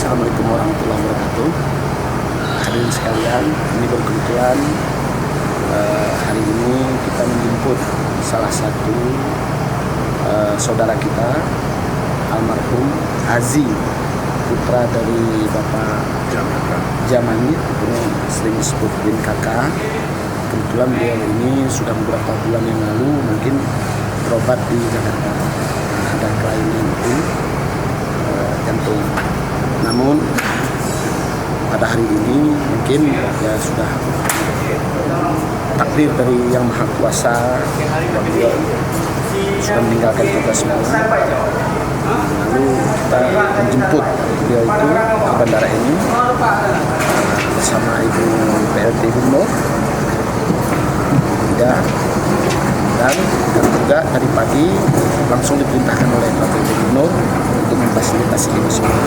Assalamualaikum warahmatullahi wabarakatuh. Hadirin sekalian, ini berkebetulan hari ini kita menjemput salah satu saudara kita, almarhum Azi, putra dari Bapak Jamani, sering disebut Bin Kakak. Kebetulan beliau ini sudah beberapa bulan yang lalu mungkin berobat di Jakarta, ada kelainan itu jantung. Namun pada hari ini mungkin ya sudah takdir dari Yang Maha Kuasa, beliau sudah meninggalkan kita semua. Lalu kita menjemput beliau itu ke bandara ini bersama Ibu PLT Gubernur dan juga tadi pagi langsung diperintahkan oleh Pak PLT Gubernur untuk memfasilitasi ini semua.